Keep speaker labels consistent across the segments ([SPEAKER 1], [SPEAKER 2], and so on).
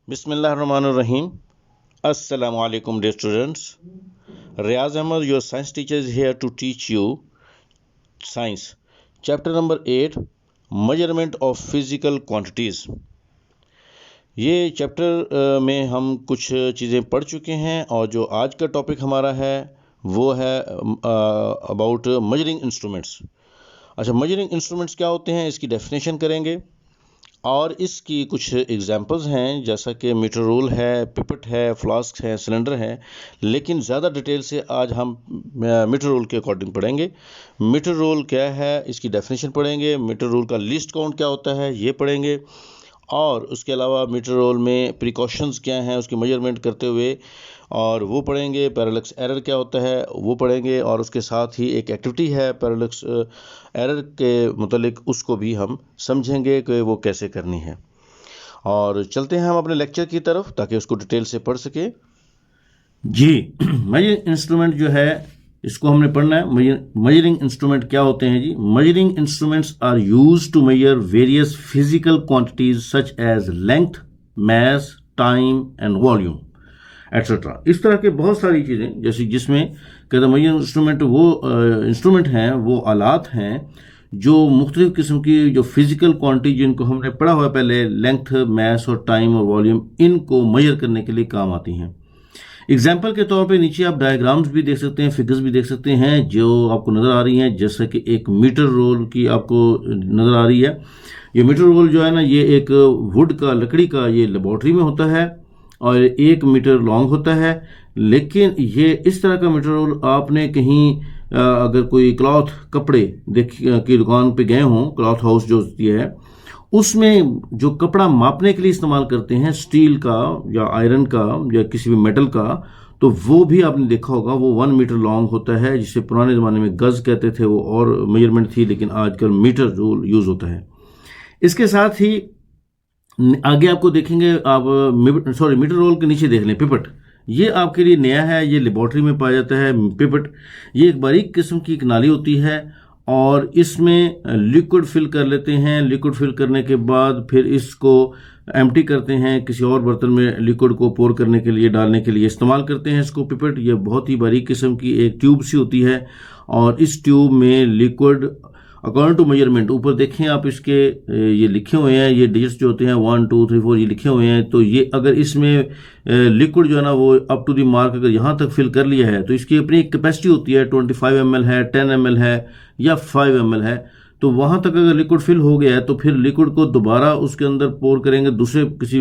[SPEAKER 1] Bismillahirrahmanirrahim. Assalamu alaikum, dear students. Riaz Ahmed, your science teacher, is here to teach you science. Chapter number 8, Measurement of Physical Quantities. ये chapter में हम कुछ चीज़ें पढ़ चुके हैं और जो आज का टॉपिक हमारा है वो है अबाउट मेजरिंग इंस्ट्रूमेंट्स। अच्छा, मेजरिंग इंस्ट्रूमेंट्स क्या होते हैं, इसकी डेफिनेशन करेंगे और इसकी कुछ एग्जांपल्स हैं, जैसा कि मीटर रूल है, पिपेट है, फ्लास्क है, सिलेंडर है। लेकिन ज़्यादा डिटेल से आज हम मीटर रूल के अकॉर्डिंग पढ़ेंगे। मीटर रूल क्या है, इसकी डेफिनेशन पढ़ेंगे। मीटर रूल का लीस्ट काउंट क्या होता है ये पढ़ेंगे, और उसके अलावा मीटर रोल में प्रिकॉशंस क्या हैं उसकी मेजरमेंट करते हुए, और वो पढ़ेंगे। पैरेलक्स एरर क्या होता है वो पढ़ेंगे, और उसके साथ ही एक एक्टिविटी है पैरेलक्स एरर के मुतालिक, उसको भी हम समझेंगे कि वो कैसे करनी है। और चलते हैं हम अपने लेक्चर की तरफ ताकि उसको डिटेल से पढ़ सके।
[SPEAKER 2] जी, मेजरिंग इंस्ट्रूमेंट जो है इसको हमने पढ़ना है। मेजरिंग इंस्ट्रूमेंट क्या होते हैं जी? Measuring instruments are used to measure various physical quantities such as length, mass, time and volume et cetera. इस तरह के बहुत सारी चीज़ें, जैसे जिसमें कहते हैं मेजरिंग इंस्ट्रूमेंट वो इंस्ट्रूमेंट हैं, वो आलात हैं जो मुख्तलिफ किस्म की जो फिजिकल क्वांटिटी जिनको हमने पढ़ा हुआ है पहले, लेंथ, मास और टाइम और वॉल्यूम, इनको मेजर करने के लिए काम आती हैं। एग्जाम्पल के तौर पे नीचे आप डायग्राम्स भी देख सकते हैं, फिगर्स भी देख सकते हैं जो आपको नज़र आ रही हैं। जैसे कि एक मीटर रोल की आपको नज़र आ रही है। ये मीटर रोल जो है ना, ये एक वुड का, लकड़ी का, ये लेबॉर्ट्री में होता है और 1 मीटर लॉन्ग होता है। लेकिन ये इस तरह का मीटर रोल आपने कहीं अगर कोई क्लॉथ कपड़े की दुकान पे गए हों, क्लॉथ हाउस जो होती है, उसमें जो कपड़ा मापने के लिए इस्तेमाल करते हैं, स्टील का या आयरन का या किसी भी मेटल का, तो वो भी आपने देखा होगा, वो 1 मीटर लॉन्ग होता है, जिसे पुराने ज़माने में गज कहते थे, वो और मेजरमेंट थी, लेकिन आजकल मीटर रूल यूज़ होता है। इसके साथ ही आगे आपको देखेंगे आप, मीटर रोल के नीचे देख लें पिपेट। ये आपके लिए नया है, ये लेबॉर्ट्री में पाया जाता है। पिपेट ये एक बारीक किस्म की एक नाली होती है और इसमें लिक्विड फिल कर लेते हैं। लिक्विड फिल करने के बाद फिर इसको एम्प्टी करते हैं, किसी और बर्तन में लिक्विड को पोर करने के लिए, डालने के लिए इस्तेमाल करते हैं इसको पिपेट। ये बहुत ही बारीक किस्म की एक ट्यूब सी होती है और इस ट्यूब में लिक्विड अकॉर्डिंग टू मेजरमेंट, ऊपर देखें आप इसके ये लिखे हुए हैं, ये डिजिट्स जो होते हैं 1 2 3 4 ये लिखे हुए हैं। तो ये अगर इसमें लिक्विड जो है ना वो अप टू द मार्क अगर यहाँ तक फिल कर लिया है तो इसकी अपनी एक कैपेसिटी होती है, 25 ml है, 10 ml है या 5 ml है। तो वहाँ तक अगर लिक्विड फिल हो गया है तो फिर लिक्विड को दोबारा उसके अंदर पोर करेंगे दूसरे किसी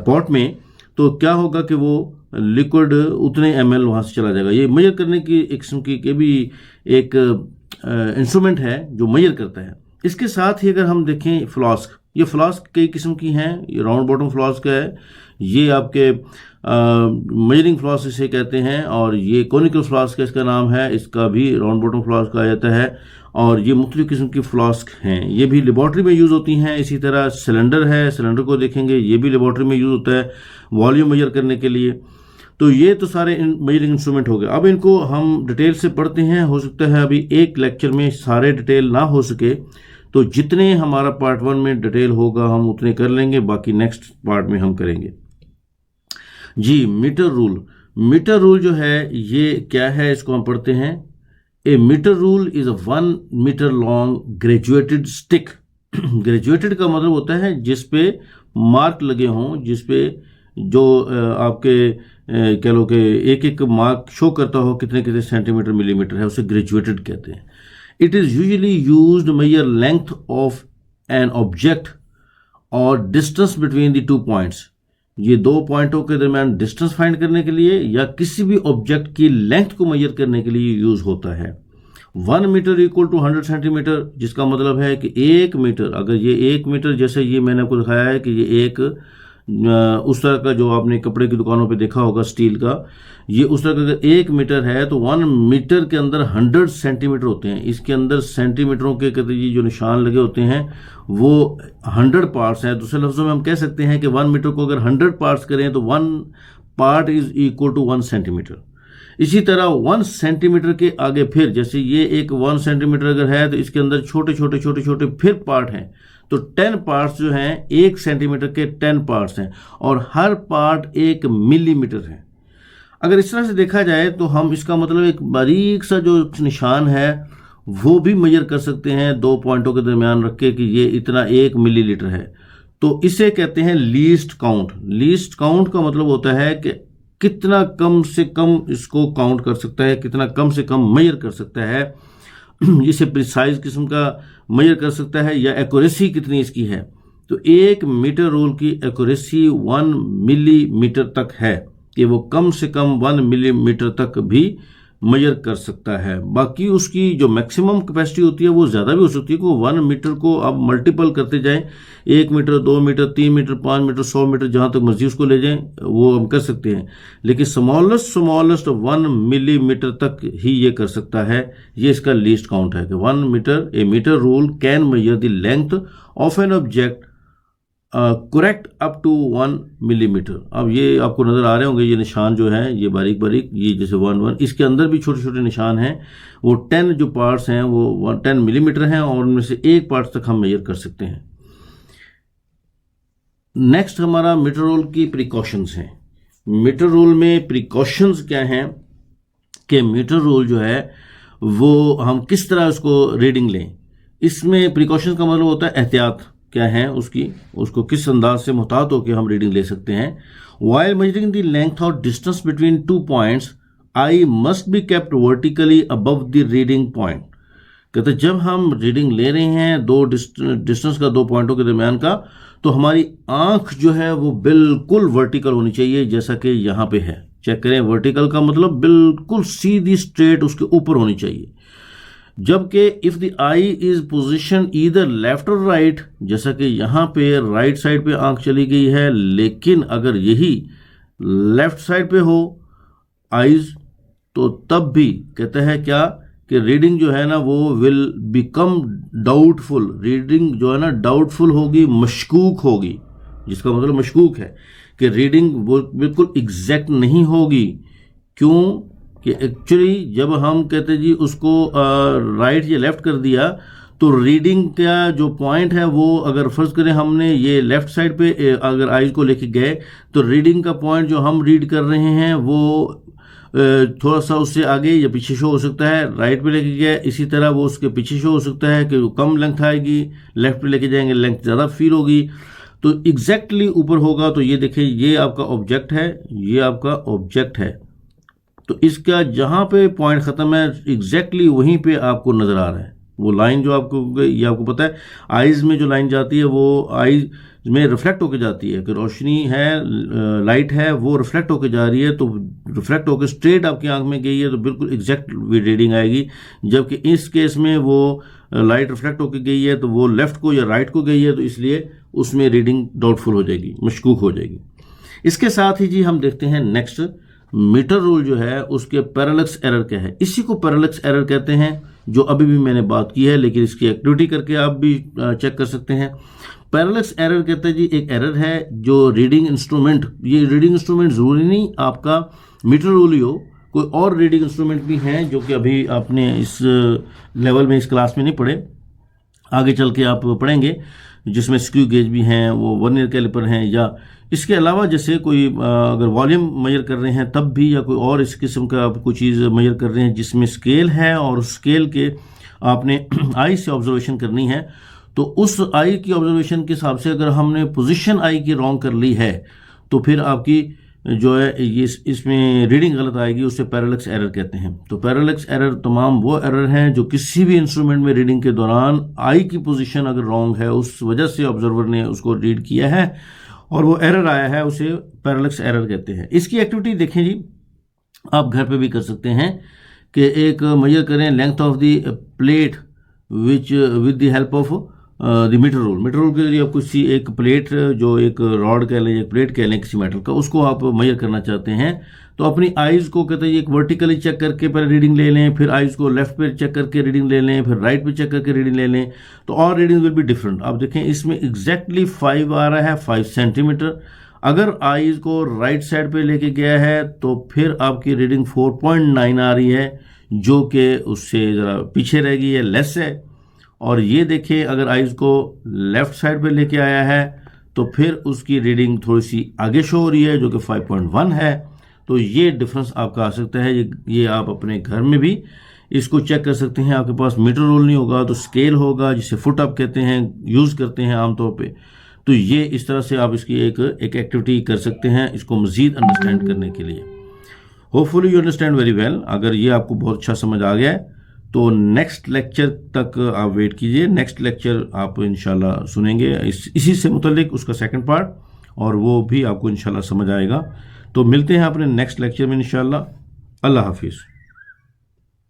[SPEAKER 2] पॉट में, तो क्या होगा कि वो लिक्विड उतने ml वहाँ से चला जाएगा। ये मेजर करने की एक किस्म की भी एक इंस्ट्रूमेंट है जो मेजर करता है। इसके साथ ही अगर हम देखें फ्लास्क, ये फ्लास्क कई किस्म की हैं। ये राउंड बॉटम फ्लास्क है, ये आपके मेजरिंग फ्लास्क इसे कहते हैं, और ये कोनिकल फ्लास्क इसका नाम है, इसका भी राउंड बॉटम फ्लास्क कहा जाता है। और ये मुख्तलिफ किस्म की फ्लास्क हैं, ये भी लेबॉर्ट्री में यूज़ होती हैं। इसी तरह सिलेंडर है, सिलेंडर को देखेंगे, ये भी लेबॉर्ट्री में यूज़ होता है वॉल्यूम मेजर करने के लिए। तो ये तो सारे मेजरिंग इंस्ट्रूमेंट हो गए। अब इनको हम डिटेल से पढ़ते हैं। हो सकता है अभी एक लेक्चर में सारे डिटेल ना हो सके, तो जितने हमारा पार्ट 1 में डिटेल होगा हम उतने कर लेंगे, बाकी नेक्स्ट पार्ट में हम करेंगे। जी, मीटर रूल। मीटर रूल जो है ये क्या है, इसको हम पढ़ते हैं। A metre rule is a 1 metre long graduated stick. Graduated का मतलब होता है जिसपे मार्क लगे हों, जिसपे जो आपके कह लो कि एक एक मार्क शो करता हो कितने कितने सेंटीमीटर मिलीमीटर है, उसे ग्रेजुएटेड कहते हैं। It is usually used major length of an object और डिस्टेंस बिटवीन द 2 पॉइंट्स। ये 2 पॉइंटों के दरमियान डिस्टेंस फाइंड करने के लिए या किसी भी ऑब्जेक्ट की लेंथ को मेजर करने के लिए यूज होता है। 1 मीटर इक्वल टू 100 सेंटीमीटर, जिसका मतलब है कि 1 मीटर, अगर ये 1 मीटर, जैसे ये मैंने आपको दिखाया है कि ये एक उस तरह का जो आपने कपड़े की दुकानों पे देखा होगा स्टील का, ये उस तरह का अगर 1 मीटर है तो 1 मीटर के अंदर 100 सेंटीमीटर होते हैं। इसके अंदर सेंटीमीटरों के कहते जो निशान लगे होते हैं वो 100 पार्ट्स हैं। दूसरे लफ्जों में हम कह सकते हैं कि 1 मीटर को अगर 100 पार्ट्स करें तो 1 part is equal to 1 centimetre. इसी तरह 1 सेंटीमीटर के आगे फिर, जैसे ये एक 1 सेंटीमीटर अगर है तो इसके अंदर छोटे छोटे छोटे छोटे फिर पार्ट हैं, तो 10 पार्ट्स जो हैं 1 सेंटीमीटर के 10 पार्ट्स हैं और हर पार्ट 1 मिलीमीटर है। अगर इस तरह से देखा जाए तो हम इसका मतलब एक बारीक सा जो निशान है वो भी मेजर कर सकते हैं 2 पॉइंटों के दरमियान रख के कि ये इतना 1 मिलीलीटर है। तो इसे कहते हैं लीस्ट काउंट। लीस्ट काउंट का मतलब होता है कि कितना कम से कम इसको काउंट कर सकता है, कितना कम से कम मेजर कर सकता है, इसे प्रिसाइज किस्म का मेजर कर सकता है या एक्यूरेसी कितनी इसकी है। तो 1 मीटर रूल की एक्यूरेसी 1 मिलीमीटर तक है कि वो कम से कम 1 मिलीमीटर तक भी मेजर कर सकता है। बाकी उसकी जो मैक्सिमम कैपेसिटी होती है वो ज़्यादा भी हो सकती है, को 1 मीटर को आप मल्टीपल करते जाएं, 1 metre 2 metre 3 metre 5 metre 100 metre जहाँ तक मर्जी उसको ले जाएं वो हम कर सकते हैं, लेकिन स्मॉलेस्ट 1 मिलीमीटर तक ही ये कर सकता है। ये इसका लीस्ट काउंट है कि 1 metre, a metre rule can measure the length of an object correct up to 1 millimetre. अब ये आपको नजर आ रहे होंगे ये निशान जो है ये बारीक बारीक, ये जैसे 1 इसके अंदर भी छोटे छोटे निशान हैं। वो 10 जो पार्ट्स हैं वो 10 मिलीमीटर हैं और उनमें से 1 पार्ट तक हम मेजर कर सकते हैं। नेक्स्ट हमारा मीटर रूल की प्रिकॉशंस हैं। मीटर रूल में प्रिकॉशंस क्या हैं कि मीटर रूल जो है वो हम किस तरह उसको रीडिंग लें। इसमें प्रिकॉशंस का मतलब होता है एहतियात क्या है उसको किस अंदाज से मुहतात होकर हम रीडिंग ले सकते हैं। वाइल मेजरिंग द लेंथ और distance between 2 points I must be kept vertically above the reading point. कहते जब हम रीडिंग ले रहे हैं दो डिस्टेंस का 2 पॉइंटों के दरमियान का, तो हमारी आंख जो है वो बिल्कुल वर्टिकल होनी चाहिए, जैसा कि यहाँ पे है। चेक करें, वर्टिकल का मतलब बिल्कुल सीधी स्ट्रेट उसके ऊपर होनी चाहिए। जबकि if the I is position either left और राइट, जैसा कि यहाँ पे राइट साइड पे आंख चली गई है, लेकिन अगर यही लेफ्ट साइड पे हो आईज, तो तब भी कहते हैं क्या कि रीडिंग जो है ना वो विल बिकम डाउटफुल। रीडिंग जो है ना डाउटफुल होगी, मशकूक होगी, जिसका मतलब मशकूक है कि रीडिंग वो बिल्कुल एग्जैक्ट नहीं होगी। क्यों कि एक्चुअली जब हम कहते जी उसको राइट या लेफ्ट कर दिया, तो रीडिंग का जो पॉइंट है वो अगर फर्ज करें हमने ये लेफ्ट साइड पे अगर आइज को लेके गए, तो रीडिंग का पॉइंट जो हम रीड कर रहे हैं वो थोड़ा सा उससे आगे या पीछे शो हो सकता है। राइट पे लेके गया इसी तरह वो उसके पीछे शो हो सकता है कि कम लेंथ आएगी, लेफ्ट पे लेके जाएंगे लेंथ ज़्यादा फील होगी। तो एग्जैक्टली ऊपर होगा तो ये देखिए ये आपका ऑब्जेक्ट है, ये आपका ऑब्जेक्ट है, तो इसका जहाँ पे पॉइंट ख़त्म है एग्जैक्टली वहीं पे आपको नज़र आ रहा है। वो लाइन जो आपको ये आपको पता है आइज़ में जो लाइन जाती है वो आइज़ में रिफ्लेक्ट होकर जाती है कि रोशनी है, लाइट है, वो रिफ्लेक्ट होकर जा रही है, तो रिफ्लेक्ट होकर स्ट्रेट आपकी आंख में गई है तो बिल्कुल एग्जैक्ट रीडिंग आएगी। जबकि इस केस में वो लाइट रिफ्लेक्ट होकर गई है तो वो लेफ्ट को या राइट को गई है, तो इसलिए उसमें रीडिंग डाउटफुल हो जाएगी, मशकूक हो जाएगी। इसके साथ ही जी हम देखते हैं नेक्स्ट मीटर रूल जो है उसके पैरेलक्स एरर क्या है। इसी को पैरेलक्स एरर कहते हैं, जो अभी भी मैंने बात की है, लेकिन इसकी एक्टिविटी करके आप भी चेक कर सकते हैं। पैरेलक्स एरर कहते हैं जी एक एरर है जो रीडिंग इंस्ट्रूमेंट, ये रीडिंग इंस्ट्रूमेंट जरूरी नहीं आपका मीटर रूल ही हो, कोई और रीडिंग इंस्ट्रूमेंट भी हैं जो कि अभी आपने इस लेवल में इस क्लास में नहीं पढ़े, आगे चल के आप पढ़ेंगे, जिसमें स्क्रू गेज भी हैं, वो वर्नियर कैलिपर हैं, या इसके अलावा जैसे कोई अगर वॉल्यूम मेजर कर रहे हैं तब भी, या कोई और इस किस्म का आप कोई चीज़ मेजर कर रहे हैं जिसमें स्केल है और स्केल के आपने आई से ऑब्जर्वेशन करनी है, तो उस आई की ऑब्जर्वेशन के हिसाब से अगर हमने पोजीशन आई की रॉन्ग कर ली है तो फिर आपकी जो है ये इसमें रीडिंग गलत आएगी, उससे पैरेलक्स एरर कहते हैं। तो पैरेलक्स एरर तमाम वो एरर हैं जो किसी भी इंस्ट्रूमेंट में रीडिंग के दौरान आई की पोजीशन अगर रॉन्ग है, उस वजह से ऑब्जर्वर ने उसको रीड किया है और वो एरर आया है, उसे पैरेलक्स एरर कहते हैं। इसकी एक्टिविटी देखें जी, आप घर पे भी कर सकते हैं कि एक मेजर करें length of the plate which with the help of the metre rule. Metre rule के जरिए आप किसी एक प्लेट, जो एक रॉड कह लें, एक प्लेट कह लें किसी मेटल का, उसको आप मेजर करना चाहते हैं, तो अपनी आइज़ को कहते हैं एक वर्टिकली चेक करके पहले रीडिंग ले लें, फिर आइज़ को लेफ्ट पे चेक करके रीडिंग ले लें, फिर राइट पे चेक करके रीडिंग ले लें, तो और रीडिंग विल बी डिफरेंट। आप देखें इसमें एग्जैक्टली 5 आ रहा है, 5 सेंटीमीटर। अगर आइज़ को राइट साइड पे लेके गया है तो फिर आपकी रीडिंग 4.9 आ रही है, जो कि उससे ज़रा पीछे रहेगी या लेस है। और ये देखिए अगर आइज़ को लेफ्ट साइड पे लेके आया है तो फिर उसकी रीडिंग थोड़ी सी आगे शो हो रही है जो कि 5.1 है। तो ये डिफरेंस आपका आ सकता है। ये आप अपने घर में भी इसको चेक कर सकते हैं। आपके पास मीटर रोल नहीं होगा तो स्केल होगा, जिसे फुट आप कहते हैं, यूज़ करते हैं आमतौर पे। तो ये इस तरह से आप इसकी एक एक्टिविटी कर सकते हैं इसको मज़ीद अंडरस्टैंड करने के लिए। Hopefully you understand very well. अगर ये आपको बहुत अच्छा समझ आ गया है तो नेक्स्ट लेक्चर तक आप वेट कीजिए। नेक्स्ट लेक्चर आप इंशाल्लाह सुनेंगे इसी से मुतल्लिक उसका सेकंड पार्ट, और वो भी आपको इंशाल्लाह समझ आएगा। तो मिलते हैं अपने नेक्स्ट लेक्चर में इंशाल्लाह। अल्लाह हाफिज़।